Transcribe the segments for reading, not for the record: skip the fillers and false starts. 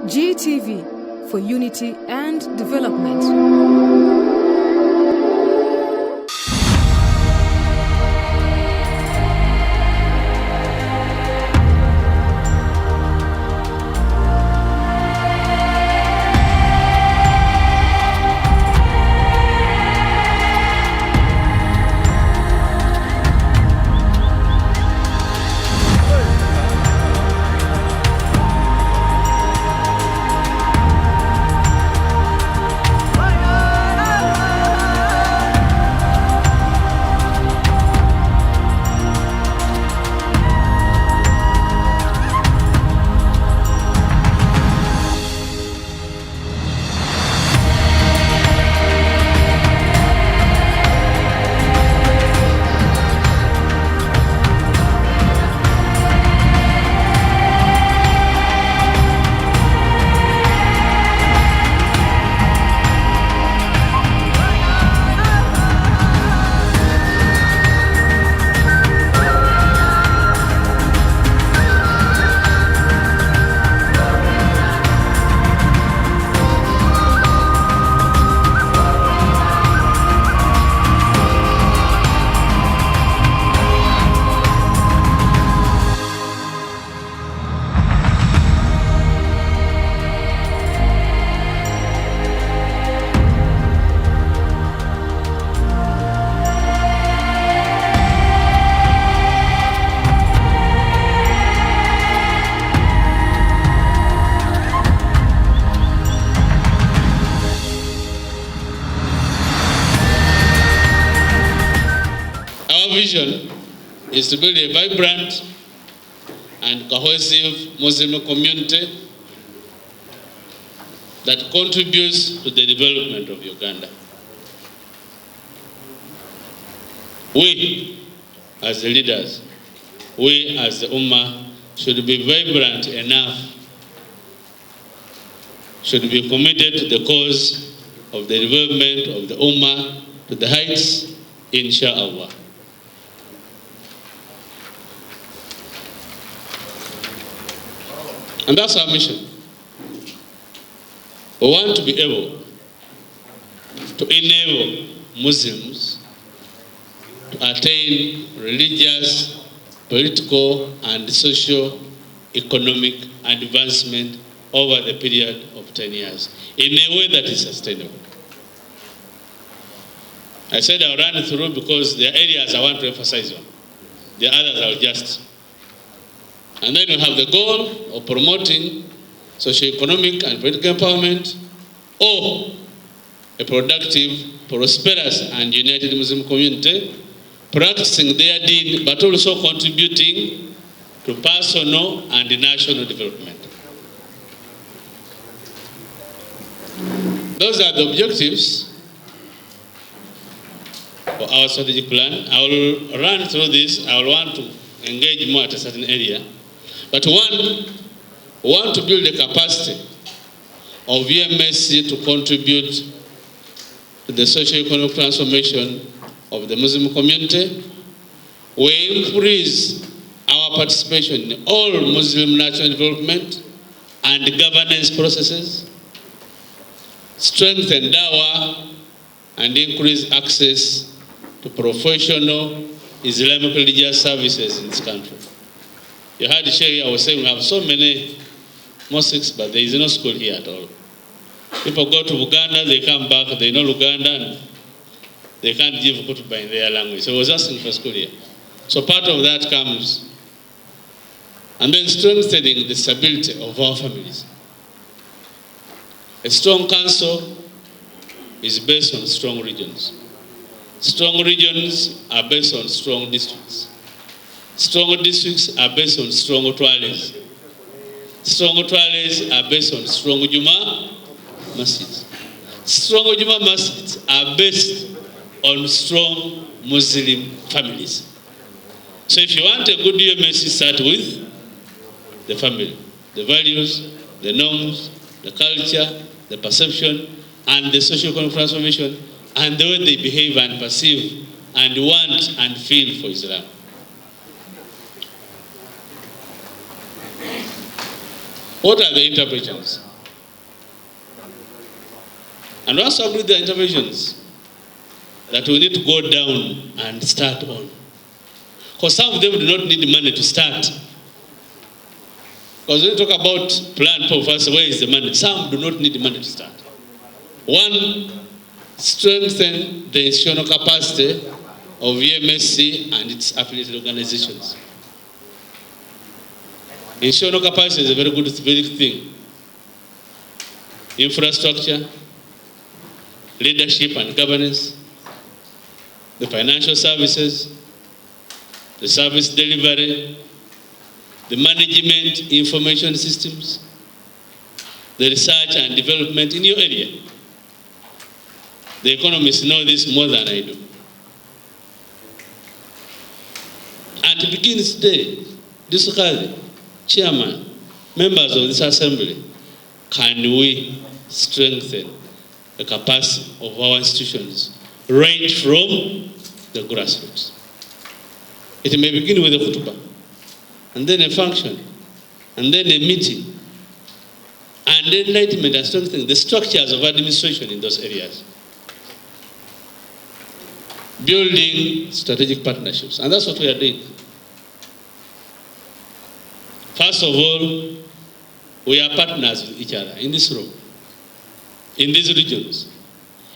GTV for unity and development. Our vision is to build a vibrant and cohesive Muslim community that contributes to the development of Uganda. We, as the leaders, we as the Ummah, should be vibrant enough, should be committed to the cause of the development of the Ummah to the heights, inshallah. And that's our mission. We want to be able to enable Muslims to attain religious, political, and socio-economic advancement over the period of 10 years in a way that is sustainable. I said I'll run through because there are areas I want to emphasize on. The others I'll just. And then we have the goal of promoting socio-economic and political empowerment, or a productive, prosperous, and united Muslim community, practicing their deen, but also contributing to personal and national development. Those are the objectives for our strategic plan. I will run through this. I will want to engage more at a certain area. But one, we want to build the capacity of UMSC to contribute to the socio-economic transformation of the Muslim community. We increase our participation in all Muslim national development and governance processes, strengthen dawah, and increase access to professional Islamic religious services in this country. You heard the Sheikh, I was saying we have so many mosques, but there is no school here at all. People go to Uganda, they come back, they know Uganda, and they can't give khutbah in their language. So I was asking for school here. So part of that comes. And then strengthening the stability of our families. A strong council is based on strong regions. Strong regions are based on strong districts. Strong districts are based on strong utwales. Strong utwales are based on strong Juma masjids. Strong Juma masjids are based on strong Muslim families. So if you want a good UMSC, start with the family, the values, the norms, the culture, the perception, and the socio-economic transformation, and the way they behave and perceive and want and feel for Islam. What are the interpretations? And we also agree with the interventions that we need to go down and start on. Because some of them do not need money to start. Because when you talk about plan for first, where is the money? Some do not need money to start. One, strengthen the institutional capacity of EMSC and its affiliated organizations. Institutional capacity is a very good thing. Infrastructure, leadership and governance, the financial services, the service delivery, the management information systems, the research and development in your area. The economists know this more than I do. And to begin today, this Chairman, members of this assembly, can we strengthen the capacity of our institutions right from the grassroots? It may begin with a khutbah, and then a function, and then a meeting, and then enlightenment and strengthening the structures of administration in those areas. Building strategic partnerships, and that's what we are doing. First of all, we are partners with each other in this room, in these regions,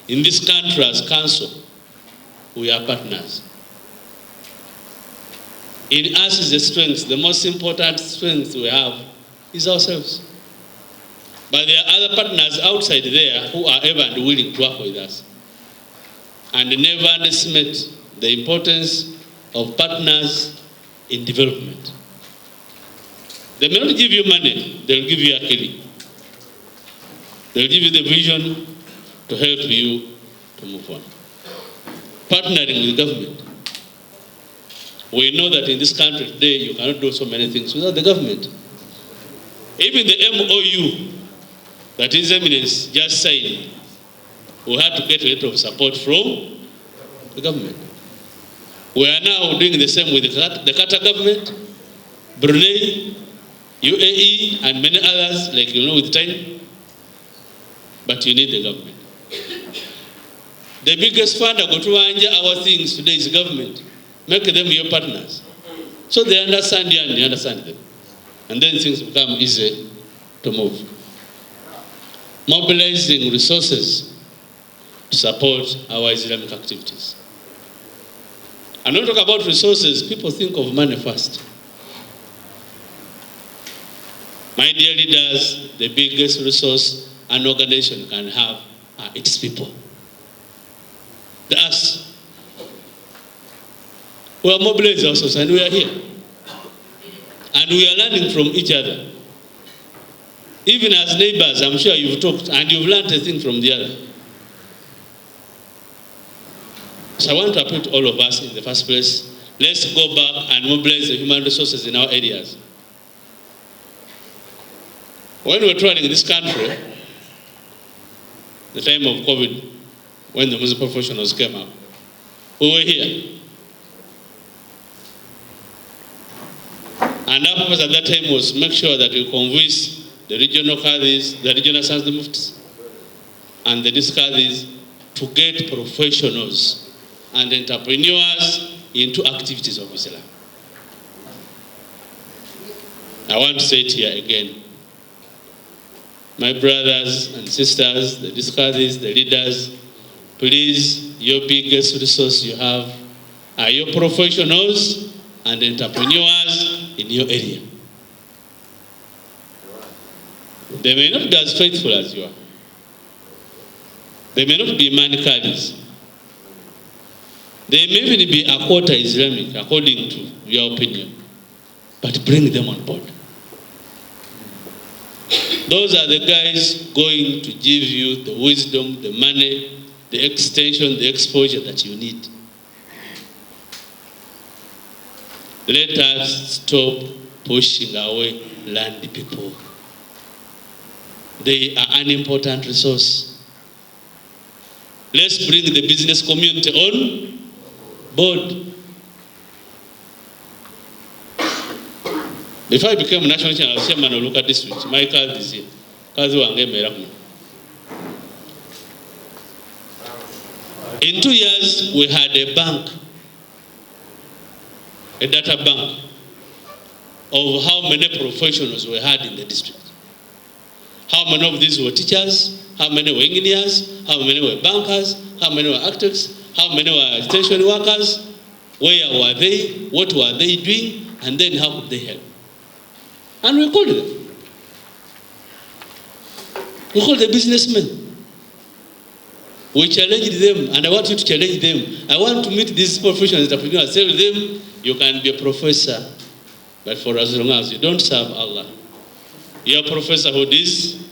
in this country as council. We are partners. In us is the strength. The most important strength we have is ourselves. But there are other partners outside there who are ever and willing to work with us. And never underestimate the importance of partners in development. They may not give you money, they will give you a killing. They will give you the vision to help you to move on. Partnering with government. We know that in this country today, you cannot do so many things without the government. Even the MOU that His Eminence just signed, we had to get a letter of support from the government. We are now doing the same with the Qatar government, Brunei, UAE, and many others, like you know, with time. But you need the government. The biggest funder go to our things today is government. Make them your partners. So they understand you and you understand them. And then things become easy to move. Mobilizing resources to support our Islamic activities. And when we talk about resources, people think of money first. My dear leaders, the biggest resource an organization can have are its people. The us. We are mobilizing ourselves and we are here. And we are learning from each other. Even as neighbors, I'm sure you've talked and you've learned a thing from the other. So I want to appeal to all of us in the first place, let's go back and mobilize the human resources in our areas. When we were traveling in this country, the time of COVID, when the Muslim professionals came out, we were here. And our purpose at that time was to make sure that we convince the regional Qadis, the regional Sons the Muftis, and the Qadis to get professionals and entrepreneurs into activities of Islam. I want to say it here again. My brothers and sisters, the Qadis, the leaders, please, your biggest resource you have are your professionals and entrepreneurs in your area. They may not be as faithful as you are. They may not be money Qadis. They may even be a quarter Islamic, according to your opinion. But bring them on board. Those are the guys going to give you the wisdom, the money, the extension, the exposure that you need. Let us stop pushing away land people. They are an important resource. Let's bring the business community on board. Before I became a national chairman, I was chairman of local district. My card is here. In 2 years, we had a bank, a data bank of how many professionals we had in the district. How many of these were teachers, how many were engineers, how many were bankers, how many were architects, how many were extension workers, where were they, what were they doing, and then how could they help. And we called them. We called the businessmen. We challenged them, and I want you to challenge them. I want to meet these professionals that we tell them, you can be a professor, but for as long as you don't serve Allah, your professorhood is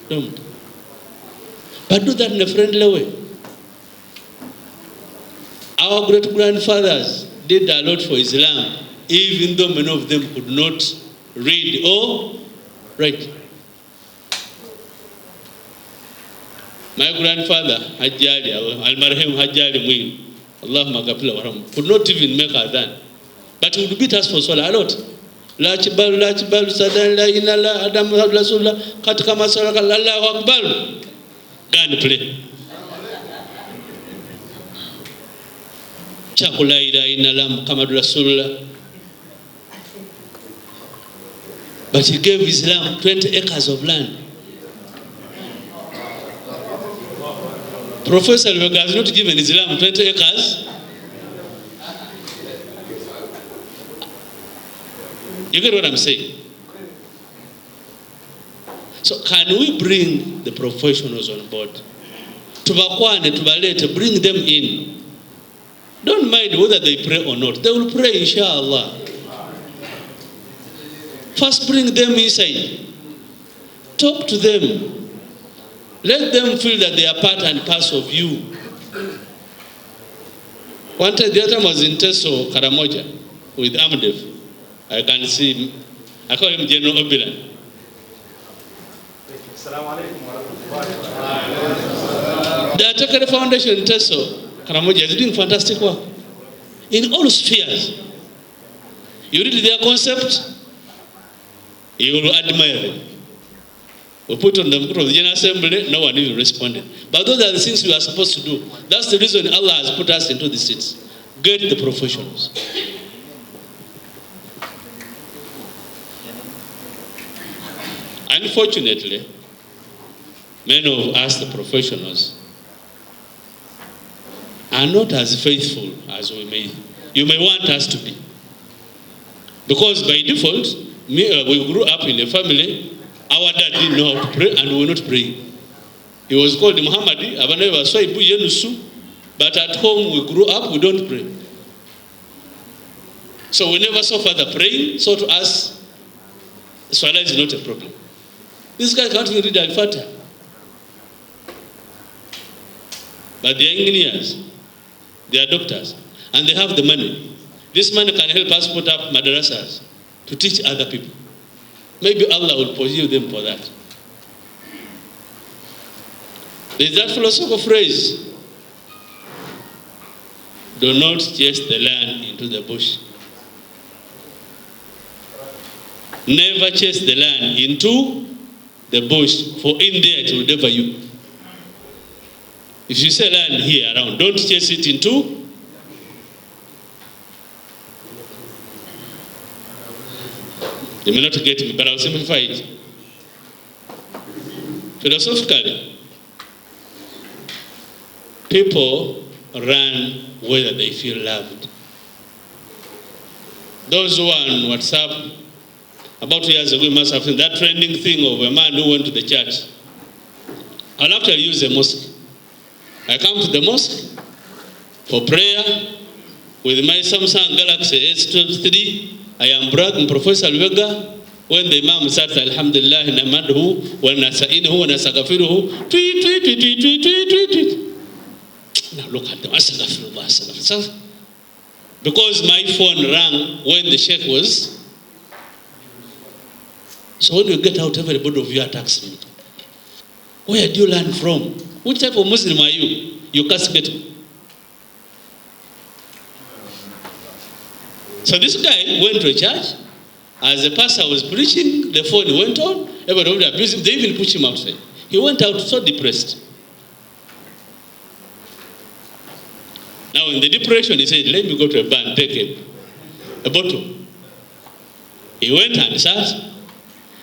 doomed. But do that in a friendly way. Our great-grandfathers did a lot for Islam, even though many of them could not read or write. My grandfather, Hajjali, Al-Marhum Hajjali Muin, Allahumma ghafir warham, could not even make adhan. But he would beat us for Salah a lot. La chibalu, sadan, la inna la, adam, rasulullah, katika masaraka, Allahu Akbar. Go and play. Chakula ila inna la, Muhammad Rasulullah. But he gave Islam 20 acres of land. Professor Lira has not given Islam 20 acres. You get what I'm saying? So can we bring the professionals on board? Tubakwane, tubalete, bring them in. Don't mind whether they pray or not. They will pray, inshallah. First bring them inside. Talk to them. Let them feel that they are part and parcel of you. One time, the other time was in Teso, Karamoja, with Amdev. I can see him. I call him General Obilan. The Atakare Foundation in Teso, Karamoja, is doing fantastic work. In all spheres. You read their concept, you will admire them. We put on the General Assembly, no one even responded. But those are the things we are supposed to do. That's the reason Allah has put us into the seats. Get the professionals. Unfortunately, many of us, the professionals, are not as faithful as you may want us to be. Because by default, we grew up in a family. Our dad didn't know how to pray, and we were not praying. He was called Muhammadi, but at home we grew up, we don't pray. So we never saw father praying, so to us, Salah is not a problem. This guy can't even read Al-Fatiha. But they are engineers, they are doctors, and they have the money. This money can help us put up madrasas to teach other people. Maybe Allah will pursue them for that. There's that philosophical phrase, do not chase the lion into the bush. Never chase the lion into the bush, for in there it will devour you. If you see a lion here around, don't chase it into. You may not get me, but I'll simplify it. Philosophically, people run whether they feel loved. Those who are on WhatsApp, about 2 years ago, you must have seen that trending thing of a man who went to the church. I'll actually use a mosque. I come to the mosque for prayer with my Samsung Galaxy S12 III. I am bragging Professor Lira when the Imam starts Alhamdulillah nahmaduhu wa nasta'inuhu wa nastaghfiruhu. Tweet, tweet, tweet, tweet, tweet, tweet, tweet. Now look at them. Astaghfirullah, astaghfirullah. Because my phone rang when the sheikh was. So when you get out, everybody of you attacks me. Where do you learn from? Which type of Muslim are you? You casket. So this guy went to a church. As the pastor was preaching, the phone went on. Everybody abused him. They even pushed him outside. He went out so depressed. Now in the depression, he said, let me go to a bar and take a bottle. He went and sat,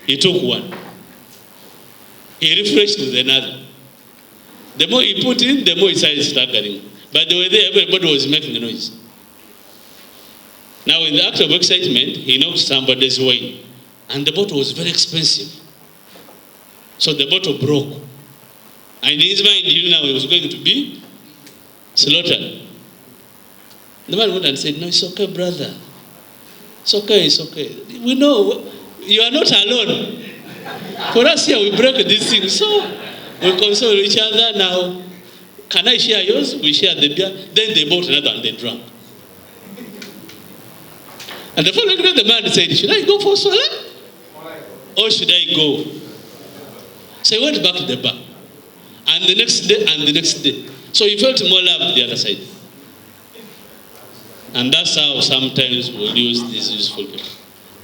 he took one. He refreshed with another. The more he put in, the more he started staggering. But they were there, everybody was making a noise. Now in the act of excitement, he knocked somebody's wine. And the bottle was very expensive. So the bottle broke. And in his mind, now he was going to be slaughtered. The man went and said, no, it's okay, brother. It's okay, it's okay. We know you are not alone. For us here, we break these things. So we console each other now. Can I share yours? We share the beer. Then they bought another and they drank. And the following day, the man said, should I go for Salah? Or should I go? So he went back to the bar. And the next day, and the next day. So he felt more love the other side. And that's how sometimes we'll use these useful people.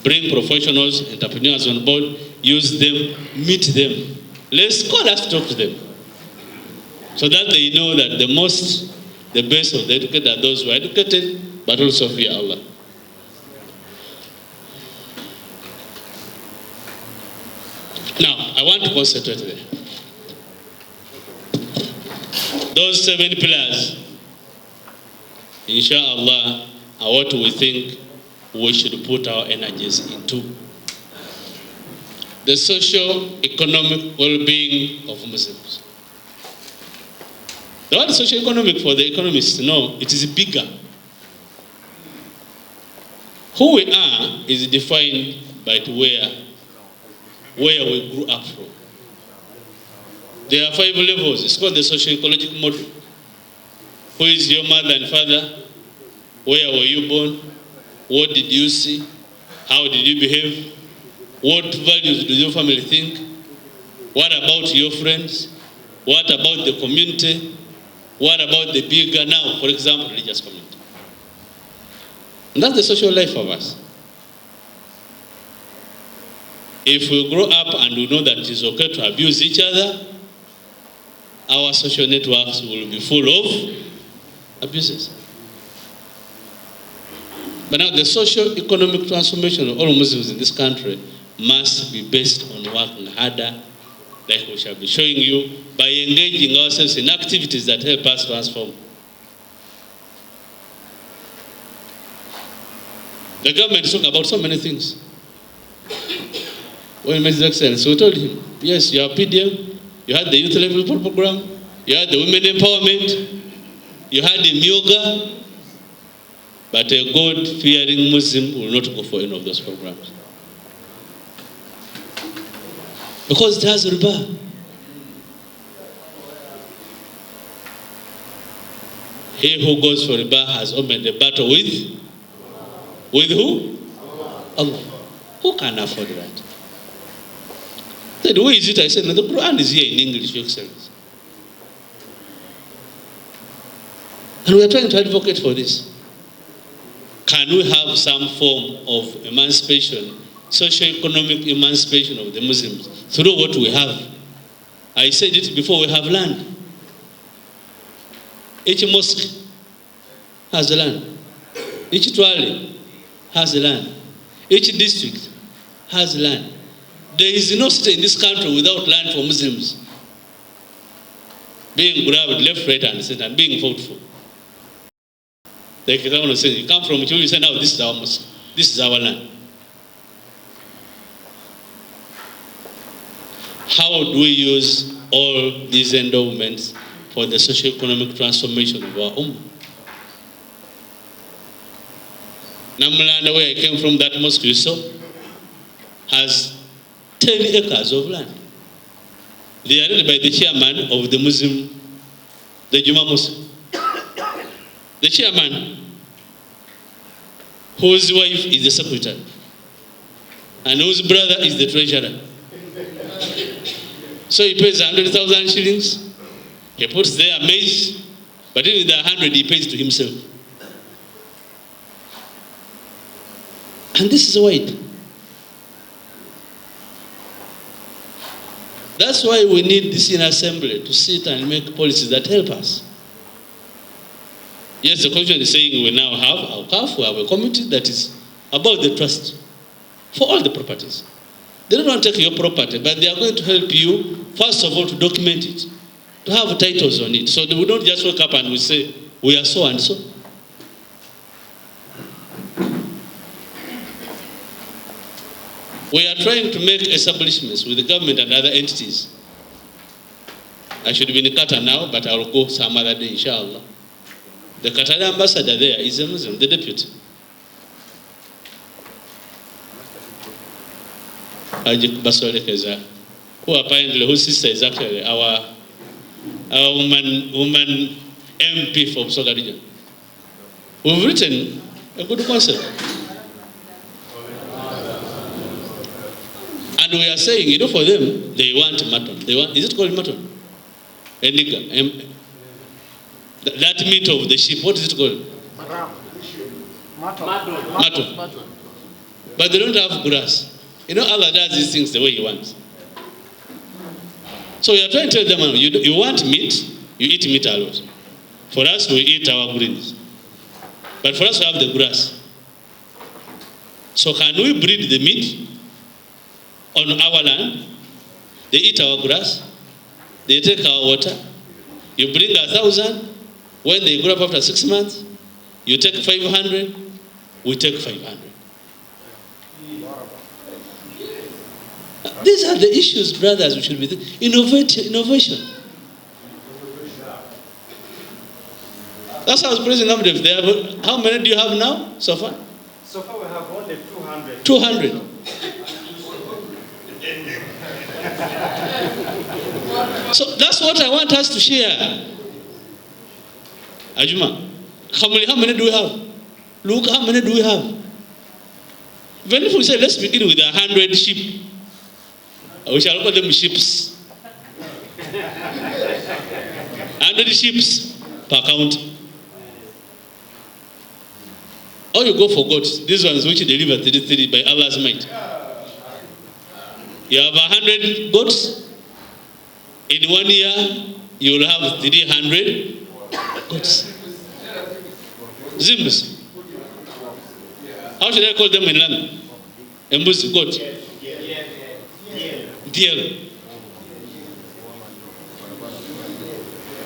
Bring professionals, entrepreneurs on board, use them, meet them. Let's call us to talk to them. So that they know that the best of the educated are those who are educated, but also fear Allah. Now, I want to concentrate there. Those 7 pillars, inshallah, are what we think we should put our energies into. The socio-economic well-being of Muslims. The word socio-economic for the economists, no, it is bigger. Who we are is defined by where we grew up from. There are 5 levels. It's called the socio-ecological model. Who is your mother and father? Where were you born? What did you see? How did you behave? What values do your family think? What about your friends? What about the community? What about the bigger now, for example, religious community? And that's the social life of us. If we grow up and we know that it is okay to abuse each other, our social networks will be full of abuses. But now the socio-economic transformation of all Muslims in this country must be based on working harder, like we shall be showing you, by engaging ourselves in activities that help us transform. The government is talking about so many things. When Mr. Excellence, we told him, yes, you have PDM, you had the youth level program, you had the women empowerment, you had the yoga, but a God-fearing Muslim will not go for any of those programs. Because it has riba. He who goes for riba has opened a battle with who? Allah. Who can afford that? Then where is it? I said, no, the Quran is here in English, Your Excellency. And we are trying to advocate for this. Can we have some form of emancipation, socio-economic emancipation of the Muslims through what we have? I said it before, we have land. Each mosque has a land. Each twali has a land. Each district has land. There is no state in this country without land for Muslims being grabbed left, right, and center, and being fought for. Like someone says, you come from Chile, you say, now this is our mosque, this is our land. How do we use all these endowments for the socio-economic transformation of our ummah? Namlanda, where I came from, that mosque you saw, has 10 acres of land. They are led by the chairman of the Muslim, the Juma Mosque. The chairman, whose wife is the secretary, and whose brother is the treasurer. So he pays 100,000 shillings. He puts there maize, but in the 100 he pays to himself. And this is wide. That's why we need this in assembly to sit and make policies that help us. Yes, the Constitution is saying we now have our CAF, we have a committee that is about the trust for all the properties. They don't want to take your property, but they are going to help you, first of all, to document it, to have titles on it. So we don't just wake up and we say, we are so and so. We are trying to make establishments with the government and other entities. I should be in Qatar now, but I will go some other day, inshallah. The Qatari ambassador there is a Muslim, the deputy. Ajik Basolekeza, who apparently, whose sister is actually our woman MP from Soga region. We've written a good concept. And we are saying, for them, they want mutton. Is it called mutton? Eniga. That meat of the sheep, what is it called? Mutton. But they don't have grass. Allah does these things the way He wants. So we are trying to tell them, you want meat, you eat meat a lot. For us, we eat our greens. But for us, we have the grass. So can we breed the meat on our land? They eat our grass. They take our water. You bring 1,000. When they grow up after 6 months, you take 500. We take 500. These are the issues, brothers, we should be thinking. Innovation. That's how I was praising them. How many do you have now, so far? So far we have only 200. 200. So that's what I want us to share. Ajuma, how many do we have? Look, how many do we have? Even if we say, let's begin with 100 sheep, we shall call them sheeps. 100 sheeps per county. Or you go for goats, these ones which deliver 33 by Allah's might. You have 100 goats. In 1 year, you will have 300 goats. Zimbs. How should I call them in London? Embusi goat. Deal.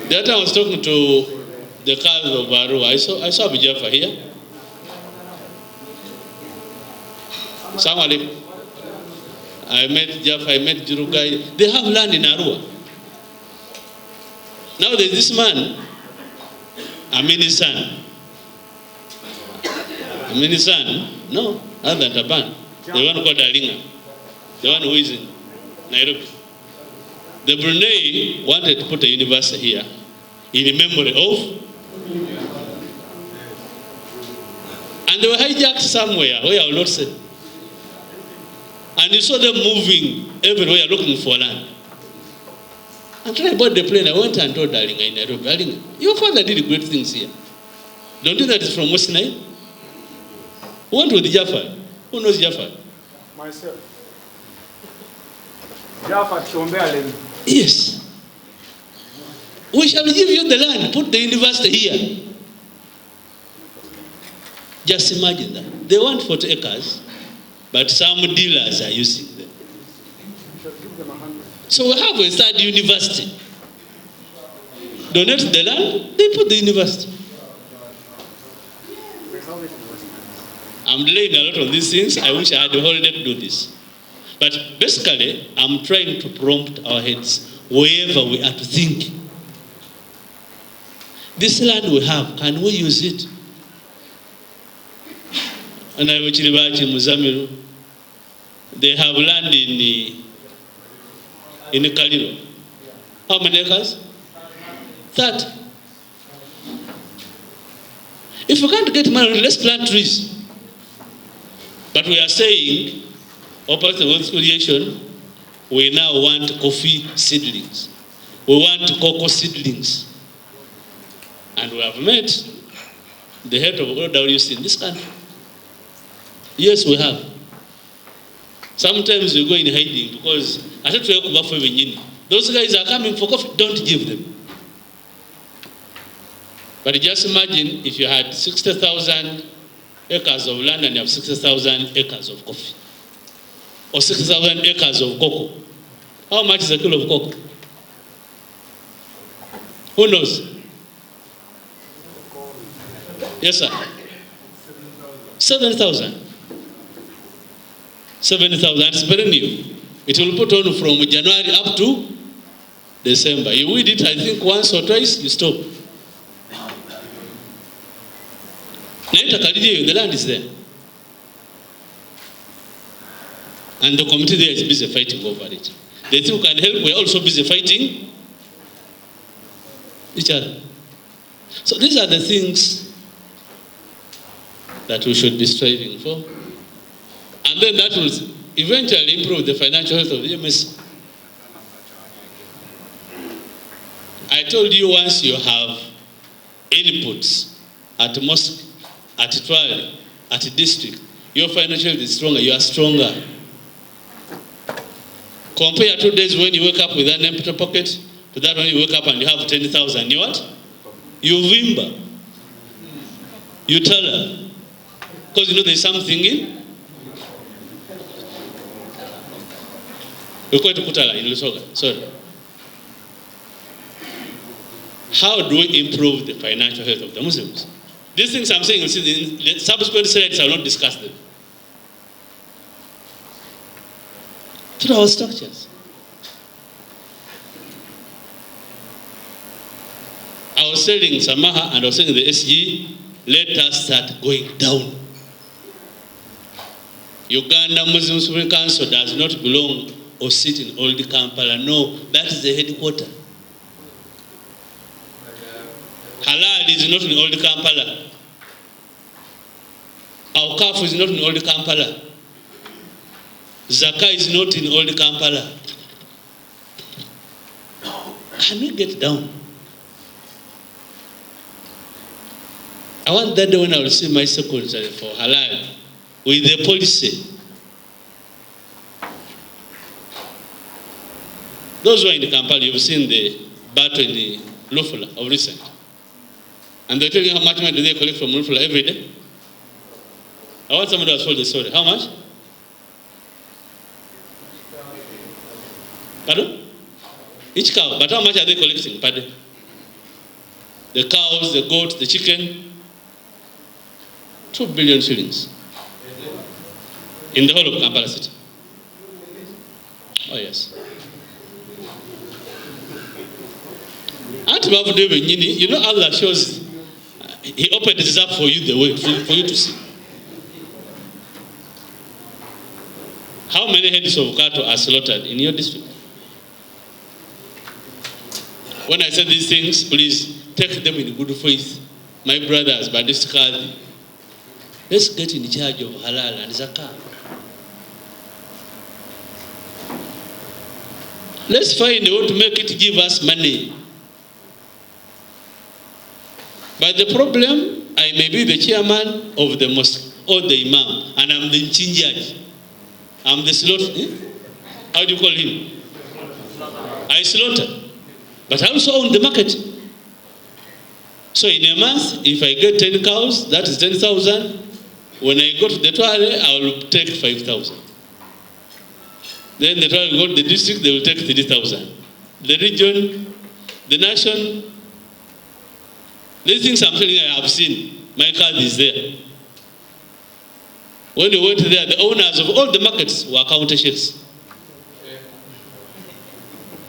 The other time I was talking to the cars of Baru. I saw Abu Jaffa here. Assalamu alaikum. I met Jaffa, I met Jurugai. They have land in Arua. Now there's this man, Amini's son. Amini's son, no, other than Taban. The one called Alinga. The one who is in Nairobi. The Brunei wanted to put a university here in memory of. And they were hijacked somewhere where I will not say. And you saw them moving everywhere looking for land. Until I bought the plane, I went and told Alinga in Nairobi, Alinga, your father did great things here. Don't you know that it's from West Nile? Who went with Jaffa? Who knows Jaffa? Myself. Jaffa Chombe. Yes. We shall give you the land, put the university here. Just imagine that. They want 40 acres, but some dealers are using them. So we have a third university. Donate the land, they put the university. I'm delaying a lot of these things. I wish I had a holiday to do this. But basically, I'm trying to prompt our heads wherever we are to think. This land we have, can we use it? And I wish Muzamiru, they have land in Kaliro. How many acres? 30. If we can't get money, let's plant trees. But we are saying, opposite the creation, we now want coffee seedlings. We want cocoa seedlings. And we have met the head of OWC in this country. Yes, we have. Sometimes we go in hiding because those guys are coming for coffee, don't give them. But just imagine if you had 60,000 acres of land and you have 60,000 acres of coffee. Or 60,000 acres of cocoa. How much is a kilo of cocoa? Who knows? Yes, sir. 7,000. 7,000. It's very new. It will put on from January up to December. You weed it, I think, once or twice, you stop. The land is there. And the committee there is busy fighting over it. They think we can help, we're also busy fighting each other. So these are the things that we should be striving for. And then that will eventually improve the financial health of the MS. I told you once you have inputs at mosque, at trial, at district, your financial health is stronger, you are stronger. Compare 2 days when you wake up with an empty pocket to that when you wake up and you have 10,000. You what? You vimba. You tell her. Because you know there's something in. We're going to put her in Lusoga. Sorry. How do we improve the financial health of the Muslims? These things I'm saying, in the subsequent slides, I will not discuss them. Through our structures. I was telling Samaha and I was saying the SG, let us start going down. Uganda Muslim Supreme Council does not belong or sit in Old Kampala. No, that is the headquarters. Halal is not in Old Kampala. Our Awqaf is not in Old Kampala. Zakah is not in Old Kampala. Can we get down? I want that day when I will see my secretary for halal with the policy. Those who are in Kampala, you've seen the battle in the Lufula of recent. And they're telling you how much money do they collect from Lufula every day? I want somebody to told the story. How much? Pardon? Each cow. But how much are they collecting per day? The cows, the goats, the chicken. 2 billion shillings. In the whole of Kampala city. Oh yes. You know Allah shows, He opened this up for you the way, for you to see. How many heads of cattle are slaughtered in your district? When I say these things, please take them in good faith. My brothers, by this card, let's get in charge of halal and zakah. Let's find a way to make it give us money. But the problem, I may be the chairman of the mosque or the imam, and I'm the chinjaj. I'm the slaughter. How do you call him? I slaughter. But I also own the market. So in a month, if I get 10 cows, that is 10,000. When I go to the toilet, I will take 5,000. Then the toilet will go to the district, they will take 3,000. The region, the nation. These things I'm telling you, I have seen. My card is there. When we went there, the owners of all the markets were counter sheikhs.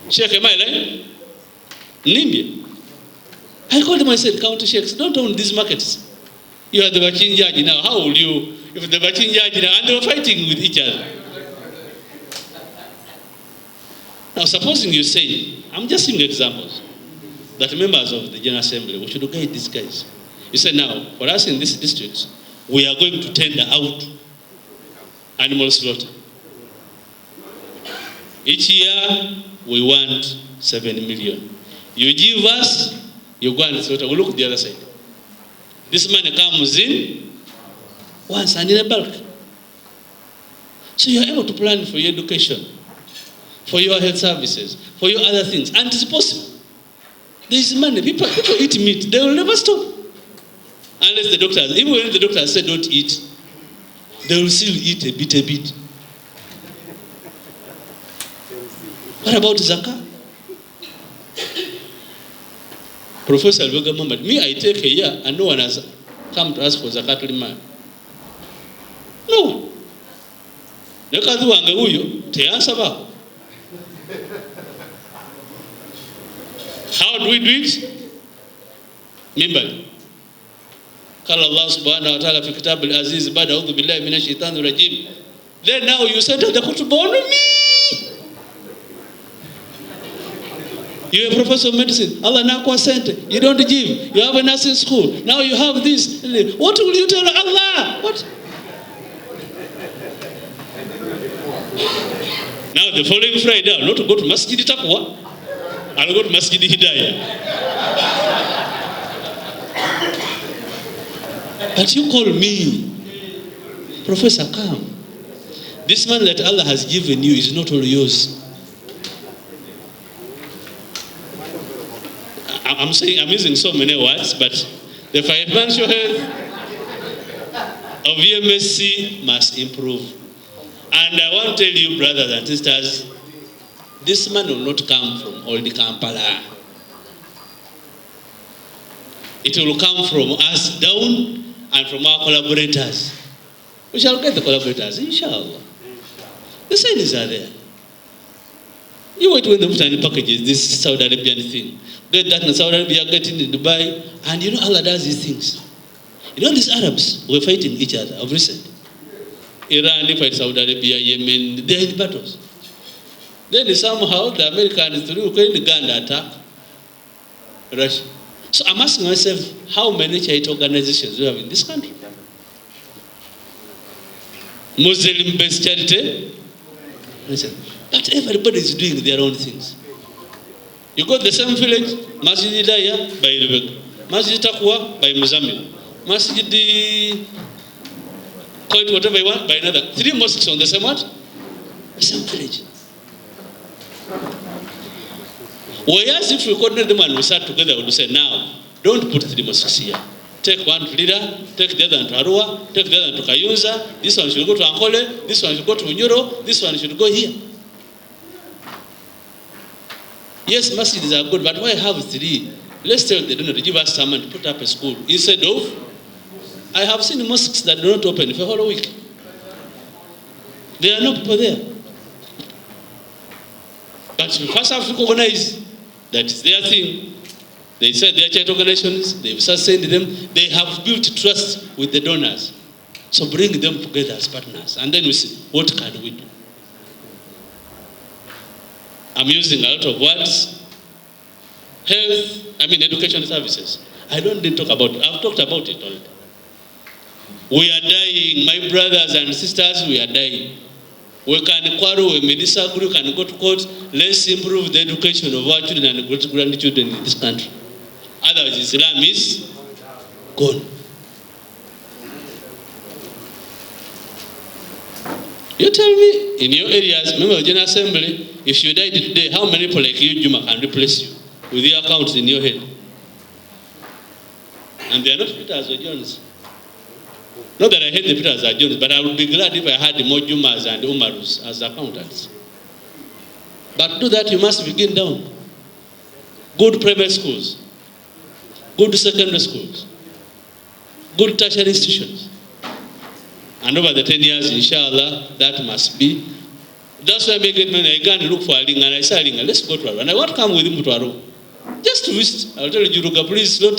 Sheikh, am I right? Nimbia. I called them and said, counter sheikhs, don't own these markets. You are the Bachin Jaji now. How will you, if the Bachin Jaji now, and they were fighting with each other. Now, supposing you say, I'm just giving examples, that members of the General Assembly, we should guide these guys. You say, now, for us in this district, we are going to tender out animal slaughter. Each year, we want 7 million. You give us, you go and slaughter. We look at the other side. This money comes in once and in a bulk. So you're able to plan for your education, for your health services, for your other things. And it's possible. There is money. People eat meat. They will never stop. Unless the doctors, even when the doctors say don't eat, they will still eat a bit. What about zakah? Professor Alvega Muhammad, me, I take a year and no one has come to ask for zakatul mal. No. Nekadu wange huyo teyansaba. How do we do it? Mimbali. Qala Allah subhanahu wa ta'ala fi kitab al-aziz ba'da a'udhu billahi minash shaitanir rajim. Then now you said the kutubu on me. You're a professor of medicine. Allah nakwa sente. You don't give. You have a nursing school. Now you have this. What will you tell Allah? What? Now the following Friday, I'll not go to Masjid Taqwa. I'll go to Masjid Hidayah. But you call me, Professor, come. This man that Allah has given you is not all yours. I'm using so many words, but the financial health of VMSC must improve. And I want to tell you, brothers and sisters, this man will not come from Old Kampala. It will come from us down and from our collaborators. We shall get the collaborators, inshallah. The signs are there. You wait when they put any packages, this Saudi Arabian thing. Get that in Saudi Arabia, get it in Dubai, and you know Allah does these things. You know these Arabs were fighting each other of recent. Iran fight Saudi Arabia, Yemen, they are in battles. Then somehow the Americans through Ukraine gun attack Russia. So I'm asking myself, how many charity organizations do we have in this country? Muslim-based charity? But everybody is doing their own things. You got the same village, Masjid Hidayah by Lubek, Masjid Taqwa by Muzamil, Masjid call it whatever you want by another. 3 mosques on the same what? The same village. Whereas if we coordinate them and we start together, we will say, now, don't put 3 mosques here. Take one to Lira, take the other to Arua, take the other to Kayunza, this one should go to Ankole, this one should go to Unyoro, this one should go here. Yes, masjids are good, but why have 3? Let's tell the donor to give us some and put up a school. Instead of, I have seen mosques that do not open for a whole week. There are no people there. But we first have to recognize that it's their thing. They said their charity organizations, they've sustained them, they have built trust with the donors. So bring them together as partners, and then we see, what can we do? I'm using a lot of words. Health, education services. I don't need to talk about it. I've talked about it already. We are dying, my brothers and sisters, we are dying. We can quarrel, we may disagree, we can go to court. Let's improve the education of our children and grandchildren in this country. Otherwise, Islam is gone. You tell me, in your areas, member of General Assembly, if you died today, how many people like you, Juma, can replace you with your accounts in your head? And they are not Peters or Jones. Not that I hate the Peters or Jones, but I would be glad if I had more Jumas and Umarus as accountants. But to do that, you must begin down. Good private schools, good secondary schools, good tertiary institutions. And over the 10 years, inshallah, that must be. That's why I make it when I go and look for a ring, and I say, let's go to Aro. And I want to come with him to Aro. Just to visit. I'll tell you, please, don't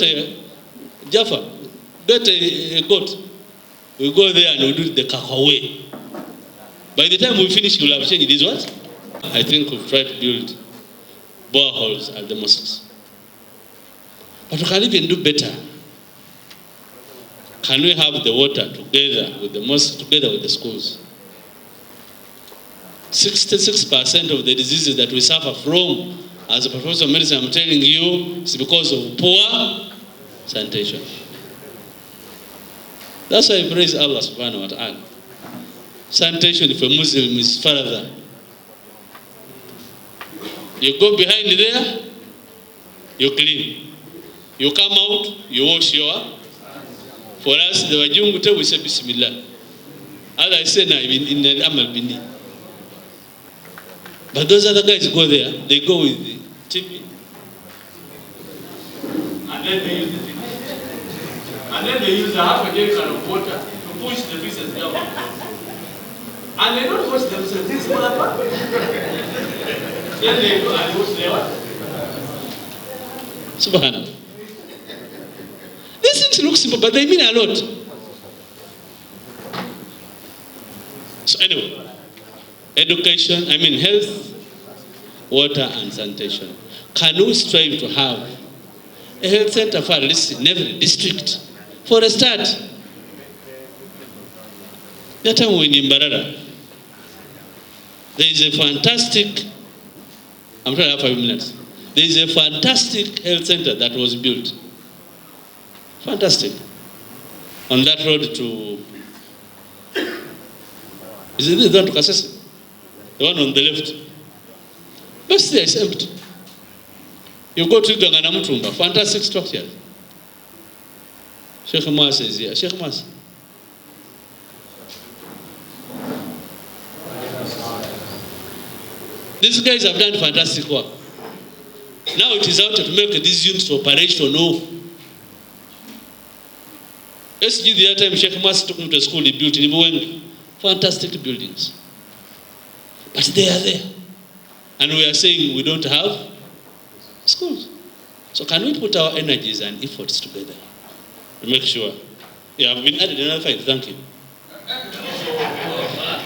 Jaffa, get a goat. We go there and we do the kakaway. By the time we finish, you'll have changed this what? I think we've tried to build boreholes at the mosques. But we can even do better. Can we have the water together with the mosques, together with the schools? 66% of the diseases that we suffer from, as a professor of medicine, I'm telling you, is because of poor sanitation. That's why I praise Allah subhanahu wa ta'ala. Sanitation for Muslim is further. You go behind there, you clean. You come out, you wash your. For us, the Wajungute, we say Bismillah. As I say now, in the Amal Bindi. But those other guys go there, they go with the TV. And then they use the TV. And then they use a half a gallon of water to push the pieces down. And they don't wash themselves. This motherfucker. Then they go and wash their what? Subhanallah. These things look simple, but they mean a lot. So anyway, education, health, water and sanitation. Can we strive to have a health center for at least in every district? For a start. That time when in Barada, there is a fantastic, I'm trying to have 5 minutes. There is a fantastic health center that was built. Fantastic. On that road to, is it the one to Kasese? The one on the left. But still it's empty. You go to Gangana Mutumba, fantastic structure. Sheikh Mas is here. Sheikh Mas. These guys have done fantastic work. Now it is out to make these units operational. SG the other time Sheikh Mas took me to a school he built in Ibuwengi. Fantastic buildings. But they are there. And we are saying we don't have schools. So can we put our energies and efforts together to make sure? Yeah, I've been added another fight. Thank you.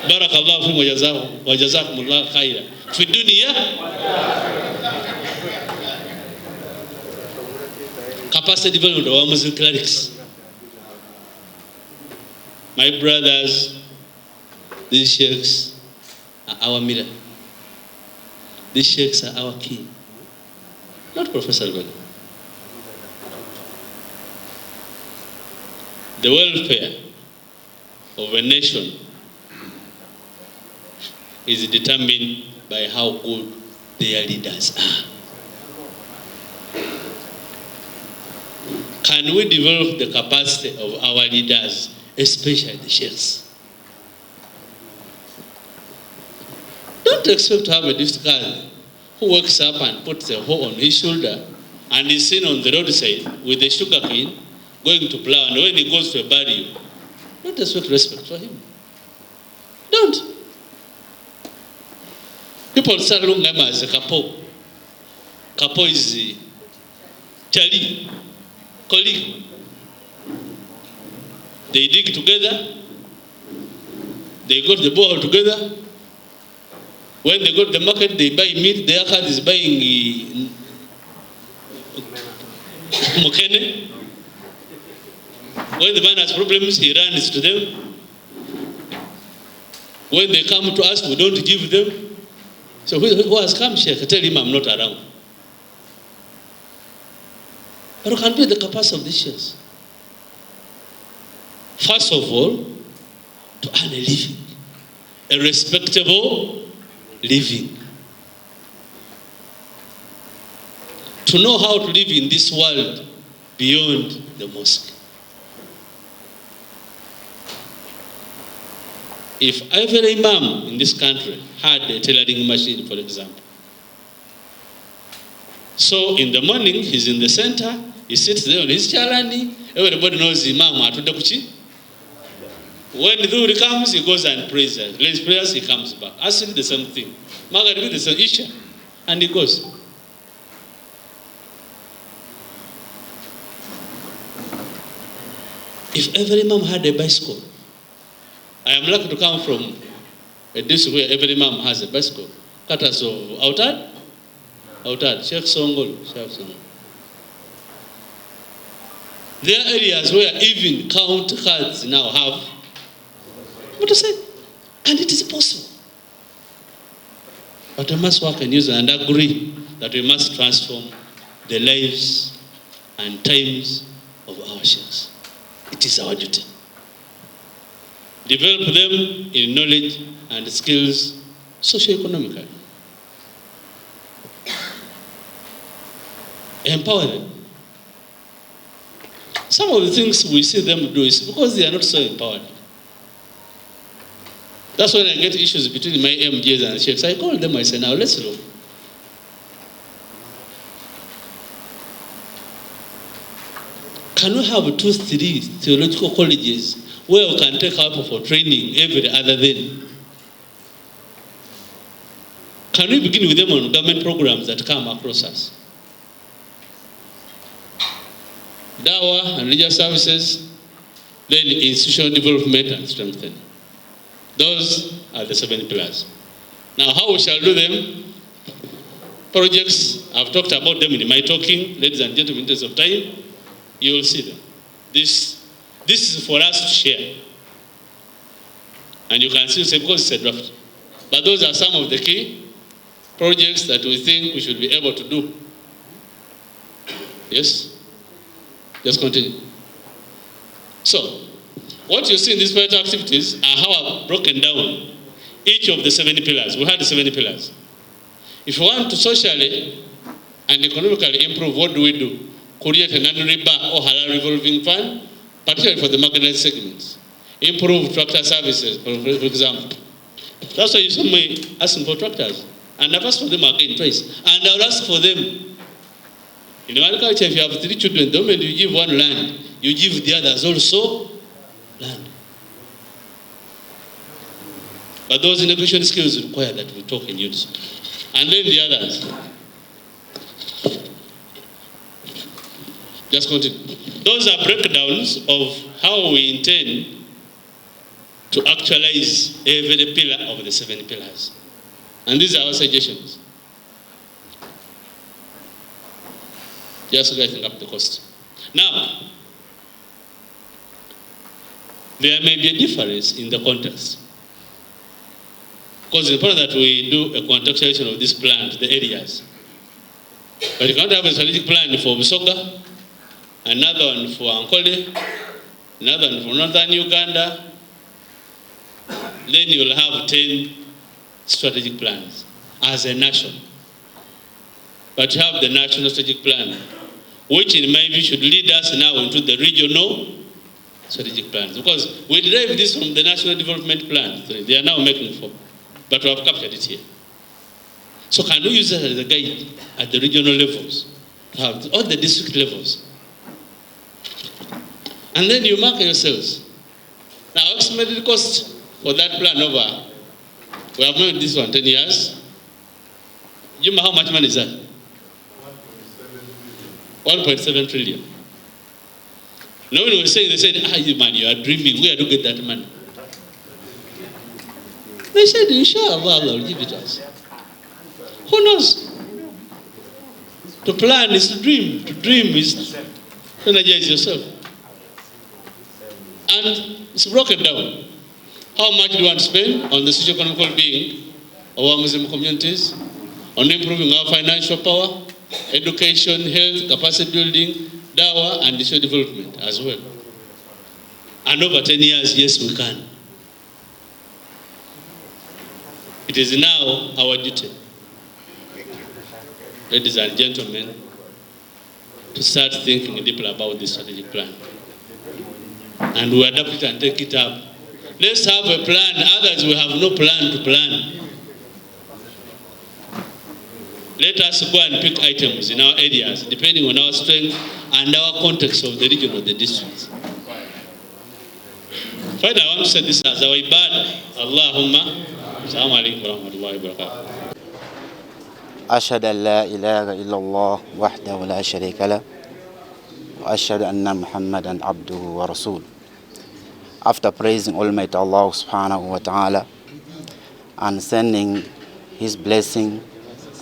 Barakallahu fikum wa jazakumullah khaira. Fi dunya capacity development of our Muslim clerics. My brothers, these sheikhs are our mirror. These sheikhs are our key. Not Professor Goli. The welfare of a nation is determined by how good their leaders are. Can we develop the capacity of our leaders, especially the sheikhs? Don't expect to have a difficult who wakes up and puts a hoe on his shoulder and is seen on the roadside with a sugar cane going to plow, and when he goes to a burial, don't expect respect for him. Don't. People start looking at him as a kapo. Kapo is the chali, colleague. They dig together. They go to the borehole together. When they go to the market, they buy meat. The other is buying mukene. When the man has problems, he runs to them. When they come to us, we don't give them. So who has come, Sheikh? Tell him I'm not around. But it can be the capacity of these sheikhs. First of all, to earn a living, a respectable living. To know how to live in this world beyond the mosque. If every imam in this country had a tailoring machine, for example. So in the morning, he's in the center, he sits there on his chalani, everybody knows the imam atude kuchi. When the Dhuhr comes, he goes and prays. Leads prayers, he comes back. Asli the same thing. Maghrib the same Isha, and he goes. If every imam had a bicycle, I am lucky to come from a district where every imam has a bicycle. Katas of Autad, Sheikh Songol. There are areas where even count cards now have what to say, and it is possible. But we must work and use and agree that we must transform the lives and times of our sheikhs. It is our duty. Develop them in knowledge and skills socio-economically. Empower them. Some of the things we see them do is because they are not so empowered. That's when I get issues between my MJs and chefs. I call them, I say, now let's look. Can we have 2-3 theological colleges where we can take up for training every other day? Can we begin with them on government programs that come across us? Dawa and religious services, then institutional development and strengthening. Those are the 7 pillars. Now, how we shall do them? Projects, I've talked about them in my talking, ladies and gentlemen, in terms of time, you will see them. This is for us to share. And you can see, because it's a draft. But those are some of the key projects that we think we should be able to do. Yes? Just continue. So, what you see in these project activities are how I've broken down each of the 7 pillars. We had the 7 pillars. If you want to socially and economically improve, what do we do? Create a non-riba or halal revolving fund, particularly for the marginalized segments. Improve tractor services, for example. That's why you saw me asking for tractors. And I've asked for them again twice. And I'll ask for them. In agriculture, if you have 3 children, the moment you give one land, you give the others also land. But those integration skills require that we talk in unison. And then the others. Just continue. Those are breakdowns of how we intend to actualize every pillar of the 7 pillars. And these are our suggestions. Just getting up the cost. Now, there may be a difference in the context. Because it's important that we do a contextualization of this plan to the areas. But you can't have a strategic plan for Busoga, another one for Ankole, another one for Northern Uganda. Then you will have 10 strategic plans as a nation. But you have the national strategic plan, which in my view should lead us now into the regional strategic plans. Because we derive this from the national development plan. They are now making for, but we have captured it here. So can we use that as a guide at the regional levels, to have all the district levels? And then you mark yourselves. Now, estimated cost for that plan over, we have made this one 10 years. You know how much money is that? 1.7 trillion. Now when we were saying, they said, you man, you are dreaming. Where do you get that money? They said, inshallah, Allah will give it us. Who knows? To plan is to dream. To dream is to energize yourself. And it's broken down. How much do you want to spend on the socio-economic well-being of our Muslim communities, on improving our financial power, education, health, capacity building, dawa, and digital development as well. And over 10 years, yes, we can. It is now our duty, ladies and gentlemen, to start thinking deeply about this strategic plan. And we adapt it and take it up. Let's have a plan, others will have no plan to plan. Let us go and pick items in our areas, depending on our strength and our context of the region or the districts. Finally, I want to say this as our ibadah. Allahumma. Assalamu alaikum wa rahmatullahi wa barakatuh. أشهد أن لا إله إلا الله وحده لا شريك له وأشهد أن محمدا عبده ورسوله. After praising Almighty Allah subhanahu wa ta'ala and sending His blessing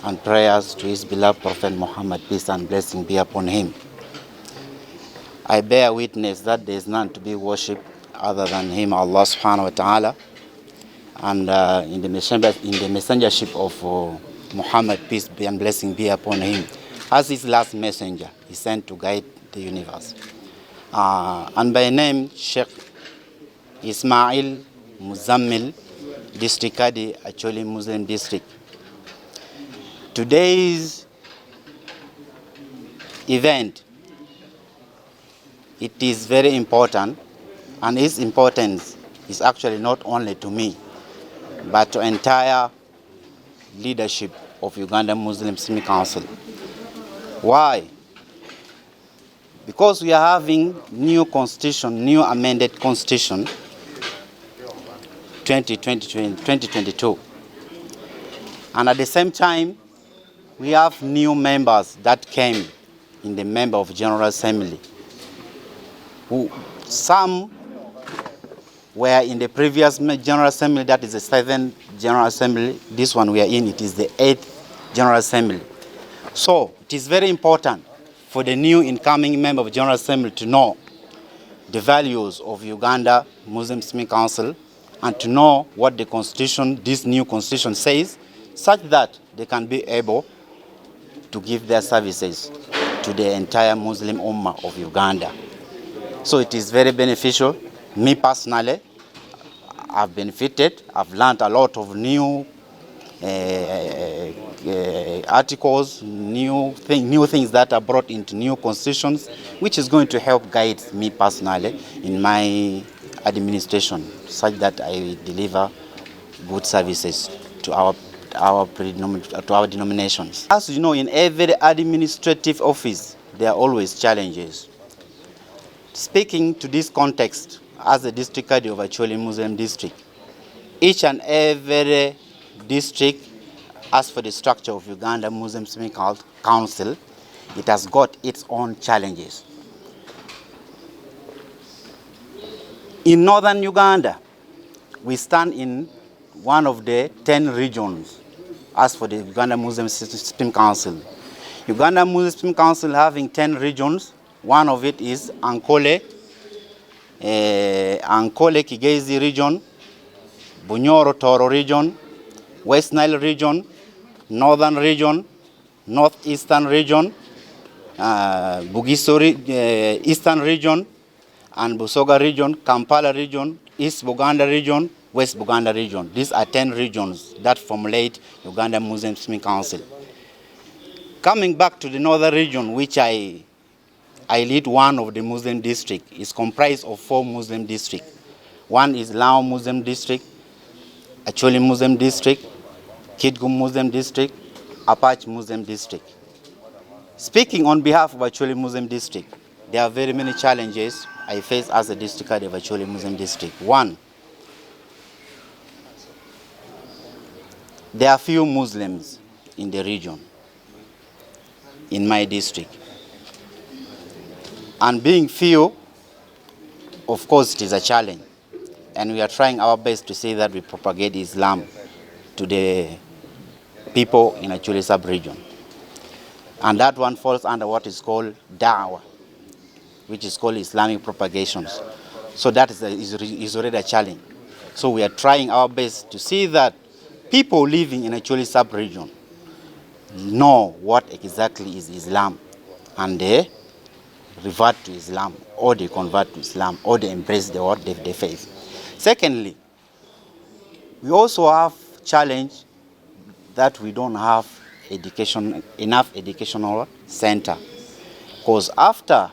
and prayers to His beloved Prophet Muhammad, peace and blessing be upon him, I bear witness that there is none to be worshipped other than Him, Allah subhanahu wa ta'ala, and in the messengership of Muhammad, peace and blessing be upon him, as his last messenger, he sent to guide the universe. And by name, Sheikh Ismail Muzammil, District Kadi, actually Muslim district. Today's event, it is very important, and its importance is actually not only to me, but to entire leadership of Uganda Muslim Islamic Council. Why? Because we are having new constitution, new amended constitution 2022. And at the same time, we have new members that came in the member of General Assembly. Some were in the previous General Assembly, that is the 7th General Assembly. This one we are in, it is the 8th General Assembly. So it is very important for the new incoming member of General Assembly to know the values of Uganda Muslim Islamic Council and to know what the constitution, this new constitution says, such that they can be able to give their services to the entire Muslim Ummah of Uganda. So it is very beneficial. Me personally, I've benefited. I've learned a lot of new articles, new things that are brought into new constitutions, which is going to help guide me personally in my administration, such that I deliver good services to our denominations. As you know, in every administrative office, there are always challenges. Speaking to this context, as the district head of Acholi Muslim district, each and every district, as for the structure of Uganda Muslim Islamic Council, it has got its own challenges. In northern Uganda, we stand in one of the 10 regions, as for the Uganda Muslim Islamic Council. Uganda Muslim Islamic Council having 10 regions. One of it is Ankole Kigezi region, Bunyoro Toro region, West Nile region, Northern region, Northeastern region, Bugiso Eastern region, and Busoga region, Kampala region, East Buganda region, West Buganda region. These are 10 regions that formulate Uganda Muslim Islamic Council. Coming back to the northern region, which I lead one of the Muslim districts, is comprised of 4 Muslim districts. One is Lao Muslim district, Acholi Muslim district, Kidgum Muslim district, Apache Muslim district. Speaking on behalf of Acholi Muslim district, there are very many challenges I face as a district head of Acholi Muslim district. One, there are few Muslims in the region, in my district. And being few, of course, it is a challenge. And we are trying our best to say that we propagate Islam to the people in Acholi sub-region. And that one falls under what is called Da'wah, which is called Islamic propagations. So that is already a challenge. So we are trying our best to see that people living in Acholi sub-region know what exactly is Islam, and they revert to Islam, or they convert to Islam, or they embrace the faith. Secondly, we also have challenge that we don't have enough educational center. Because after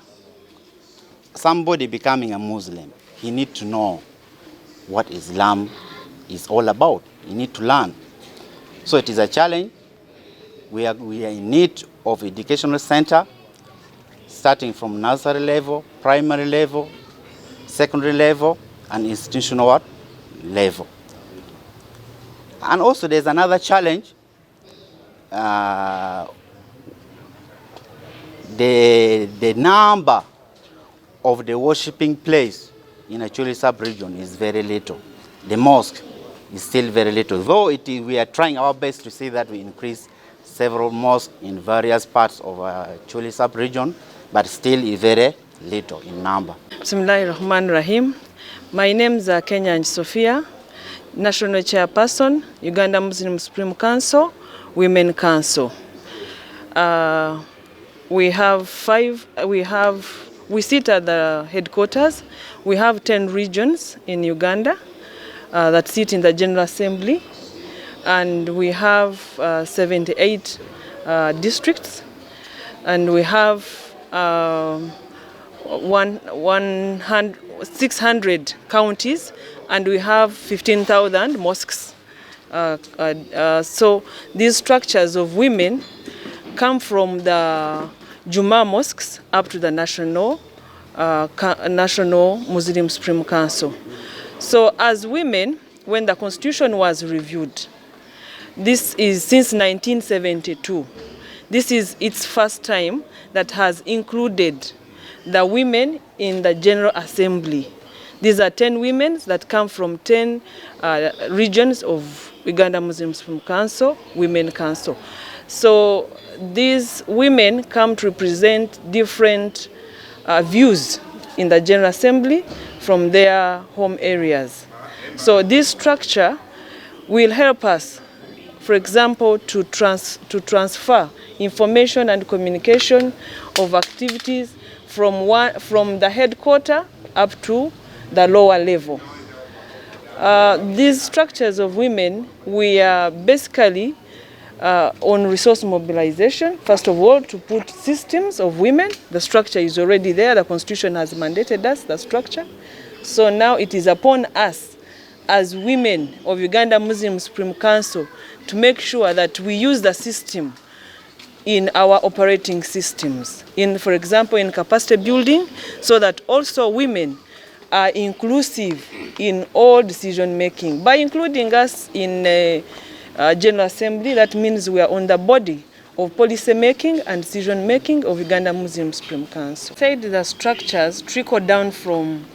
somebody becoming a Muslim, he need to know what Islam is all about. He need to learn. So it is a challenge. We are in need of educational center, starting from nursery level, primary level, secondary level, and institutional level. And also there's another challenge. The number of the worshipping place in Acholi sub-region is very little. The mosque is still very little. Though we are trying our best to see that we increase several mosques in various parts of Acholi sub-region, but still is very little in number. Bismillahirrahmanirrahim. My name is Kenya Sophia, National Chairperson, Uganda Muslim Supreme Council, Women Council. We sit at the headquarters. We have 10 regions in Uganda that sit in the General Assembly, and we have 78 districts. and we have 600 counties, and we have 15,000 mosques. So these structures of women come from the Juma mosques up to the National Muslim Supreme Council. So as women, when the constitution was reviewed, this is since 1972, this is its first time that has included the women in the General Assembly. These are 10 women that come from 10 regions of Uganda Muslim Supreme Council, Women Council. So these women come to represent different views in the General Assembly from their home areas. So this structure will help us, for example, to transfer information and communication of activities from the headquarters up to the lower level. These structures of women, we are basically on resource mobilization. First of all, to put systems of women. The structure is already there. The Constitution has mandated us, the structure. So now it is upon us as women of Uganda Muslim Supreme Council to make sure that we use the system in our operating systems, for example, in capacity building, so that also women are inclusive in all decision making. By including us in General Assembly, that means we are on the body of policy making and decision making of Uganda Muslim Supreme Council. Said the structures trickle down from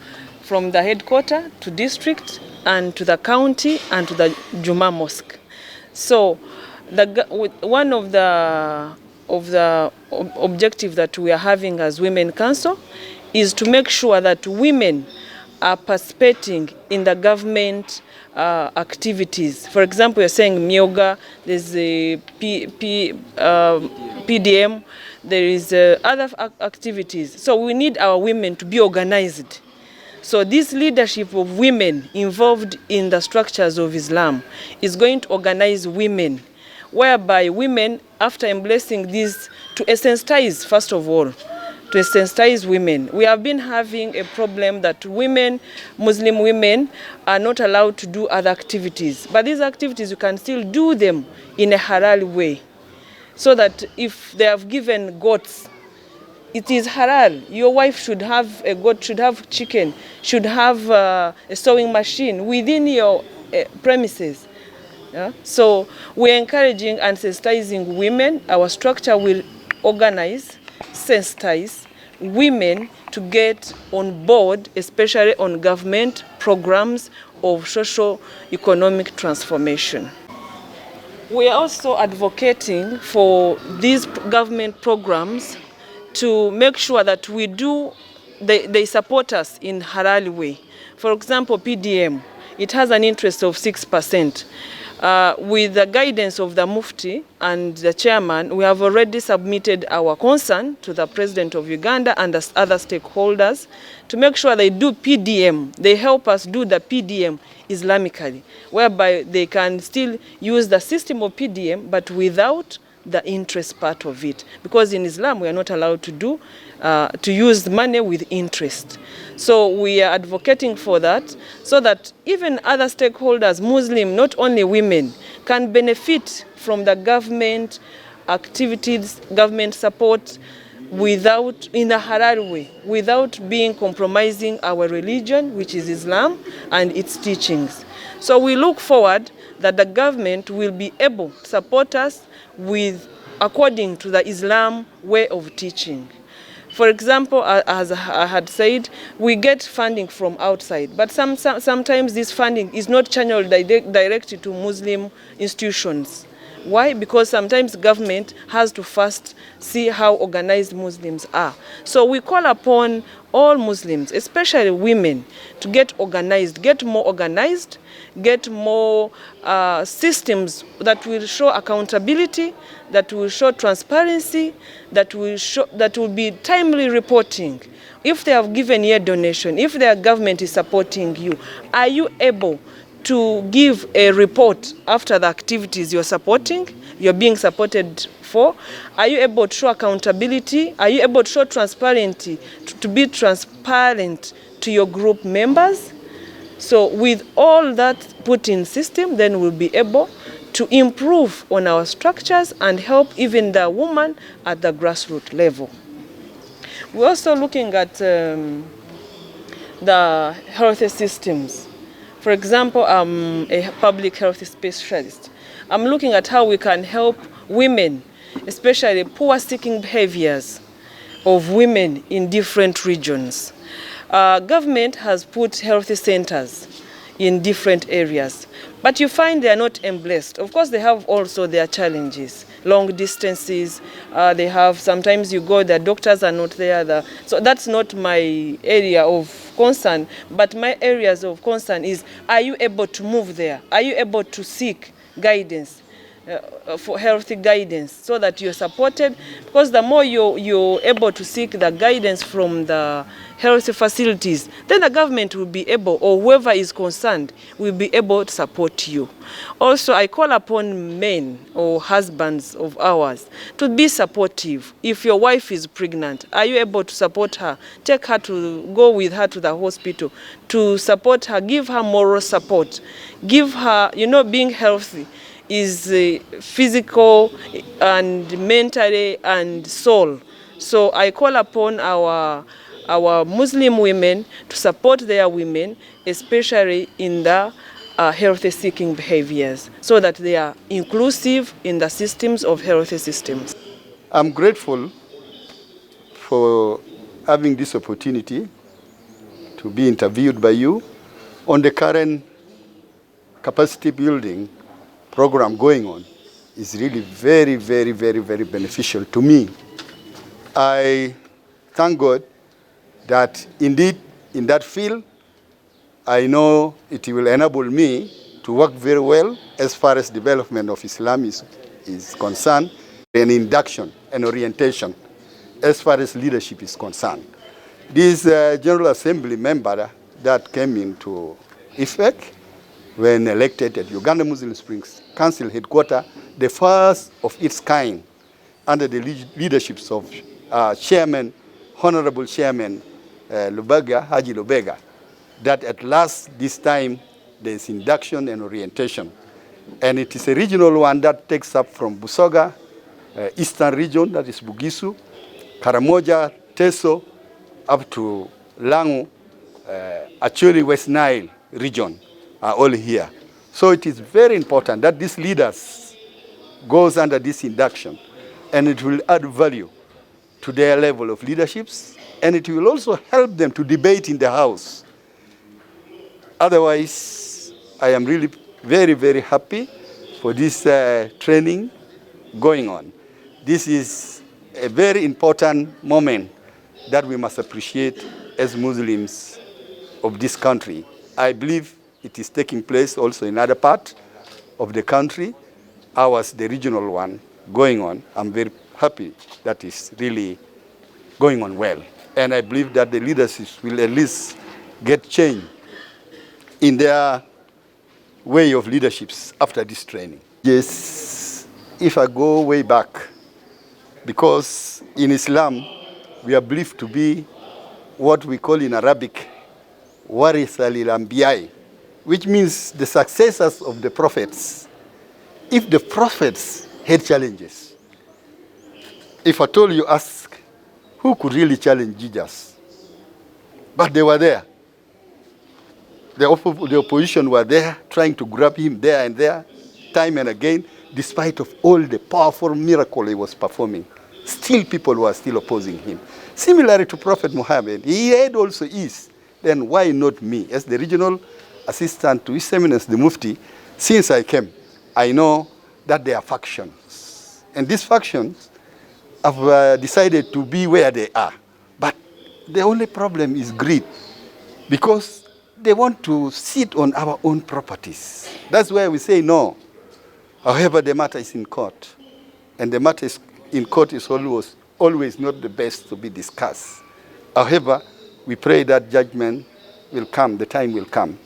the headquarters to district and to the county and to the Juma Mosque. So one of the objectives that we are having as Women Council is to make sure that women are participating in the government activities. For example, you're saying Myoga, there's a PDM, there is other activities. So we need our women to be organized. So this leadership of women involved in the structures of Islam is going to organize women, whereby women, after embracing this, to sensitize, first of all, to sensitize women. We have been having a problem that women, Muslim women, are not allowed to do other activities. But these activities, you can still do them in a halal way. So that if they have given goats, it is halal. Your wife should have a goat, should have chicken, should have a sewing machine within your premises. Yeah? So we're encouraging and sensitizing women. Our structure will organize, sensitize women to get on board, especially on government programs of socio-economic transformation. We are also advocating for these government programs to make sure that they support us in halal way. For example, PDM, it has an interest of 6%. With the guidance of the Mufti and the chairman, we have already submitted our concern to the President of Uganda and the other stakeholders to make sure they do PDM. They help us do the PDM Islamically, whereby they can still use the system of PDM, but without the interest part of it, because in Islam we are not allowed to use money with interest. So we are advocating for that, so that even other stakeholders, Muslim, not only women, can benefit from the government activities, government support, without, in a halal way, without being compromising our religion, which is Islam, and its teachings. So we look forward that the government will be able to support us according to the Islam way of teaching. For example, as I had said, we get funding from outside, but sometimes this funding is not channeled directly to Muslim institutions. Why? Because sometimes government has to first see how organized Muslims are. So we call upon all Muslims, especially women, to get organized, get more systems that will show accountability, that will show transparency, that will be timely reporting. If they have given you a donation, if their government is supporting you, are you able to give a report after the activities you're supporting? you're being supported for? Are you able to show accountability? Are you able to show transparency, to be transparent to your group members? So with all that put in system, then we'll be able to improve on our structures and help even the woman at the grassroots level. We're also looking at the health systems. For example, I'm a public health specialist. I'm looking at how we can help women, especially poor seeking behaviors of women in different regions. Government has put health centers in different areas, but you find they are not embraced. Of course, they have also their challenges, long distances. They have, sometimes you go, the doctors are not there. So that's not my area of concern, but my areas of concern is, are you able to move there? Are you able to seek guidance? For healthy guidance, so that you're supported, because the more you're able to seek the guidance from the health facilities, then the government will be able, or whoever is concerned will be able to support you. Also, I call upon men or husbands of ours to be supportive. If your wife is pregnant, are you able to support her? Take her to, go with her to the hospital to support her, give her moral support, give her, being healthy is physical and mentally and soul. So I call upon our Muslim women to support their women, especially in the health-seeking behaviors, so that they are inclusive in the systems of health systems. I'm grateful for having this opportunity to be interviewed by you on the current capacity building program going on. Is really very, very, very, very beneficial to me. I thank God that indeed in that field, I know it will enable me to work very well as far as development of Islam is concerned, and induction and orientation as far as leadership is concerned. This General Assembly member that came into effect when elected at Uganda Muslim Springs Council headquarters, the first of its kind under the leaderships of Chairman, Honorable Chairman Lubega, Haji Lubega, that at last this time there is induction and orientation. And it is a regional one that takes up from Busoga, Eastern region, that is Bugisu, Karamoja, Teso, up to Langu, actually West Nile region are all here. So it is very important that these leaders goes under this induction, and it will add value to their level of leaderships, and it will also help them to debate in the House. Otherwise, I am really very, very happy for this training going on. This is a very important moment that we must appreciate as Muslims of this country. I believe it is taking place also in other parts of the country. Ours, the regional one, going on. I'm very happy that is really going on well. And I believe that the leadership will at least get change in their way of leaderships after this training. Yes, if I go way back, because in Islam, we are believed to be what we call in Arabic, waris al-anbiya, which means the successors of the prophets. If the prophets had challenges, if at all you ask, who could really challenge Jesus? But they were there. The opposition were there, trying to grab him there and there, time and again, despite of all the powerful miracle he was performing. Still people were still opposing him. Similarly to Prophet Muhammad, he had also ease. Then why not me? As the regional assistant to His Eminence the Mufti, since I came, I know that there are factions. And these factions have decided to be where they are. But the only problem is greed, because they want to sit on our own properties. That's why we say no. However, the matter is in court. And the matter in court is always not the best to be discussed. However, we pray that judgment will come, the time will come,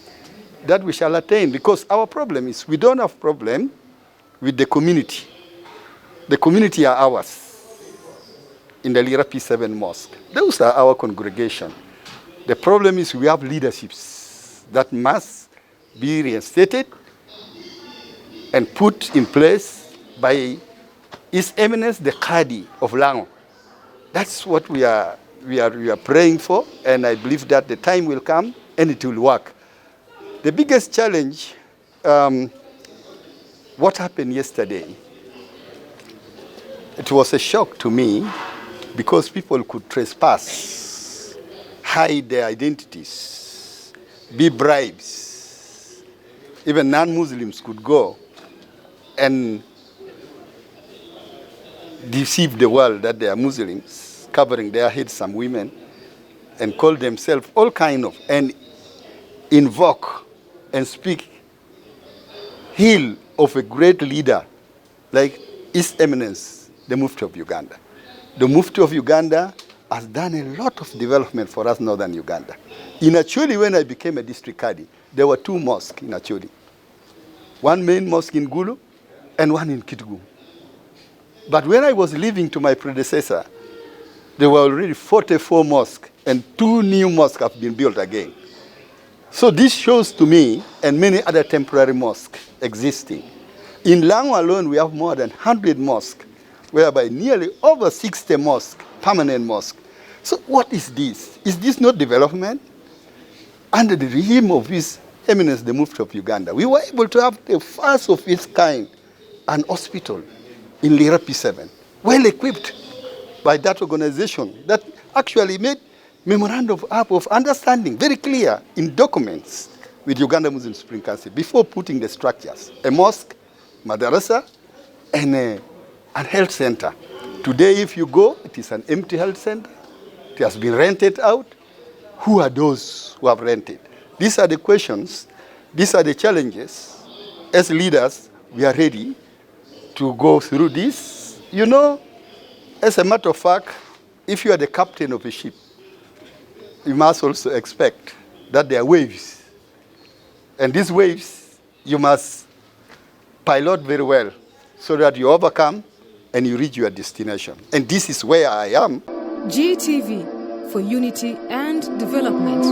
that we shall attain, because our problem is we don't have problem with the community. The community are ours in the Lira P7 Mosque. Those are our congregation. The problem is we have leaderships that must be reinstated and put in place by His Eminence the Qadi of Lango. That's what we are praying for, and I believe that the time will come and it will work. The biggest challenge, what happened yesterday, it was a shock to me because people could trespass, hide their identities, be bribes. Even non-Muslims could go and deceive the world that they are Muslims, covering their heads, some women, and call themselves all kind of, and invoke and speak ill of a great leader like His Eminence, the Mufti of Uganda. The Mufti of Uganda has done a lot of development for us, northern Uganda. In Acholi, when I became a district Qadi, there were 2 mosques in Acholi. One main mosque in Gulu and one in Kitgum. But when I was leaving to my predecessor, there were already 44 mosques and 2 new mosques have been built again. So this shows to me, and many other temporary mosques existing. In Lango alone, we have more than 100 mosques, whereby nearly over 60 mosques, permanent mosques. So what is this? Is this not development? Under the regime of His Eminence, the Mufti of Uganda, we were able to have the first of its kind, an hospital in Lira P7, well equipped by that organization that actually made memorandum of understanding very clear in documents with Uganda Muslim Supreme Council before putting the structures, a mosque, madrasa, and a health center. Today, if you go, it is an empty health center. It has been rented out. Who are those who have rented? These are the questions. These are the challenges. As leaders, we are ready to go through this. You know, as a matter of fact, if you are the captain of a ship, you must also expect that there are waves. And these waves, you must pilot very well so that you overcome and you reach your destination. And this is where I am. GTV for unity and development.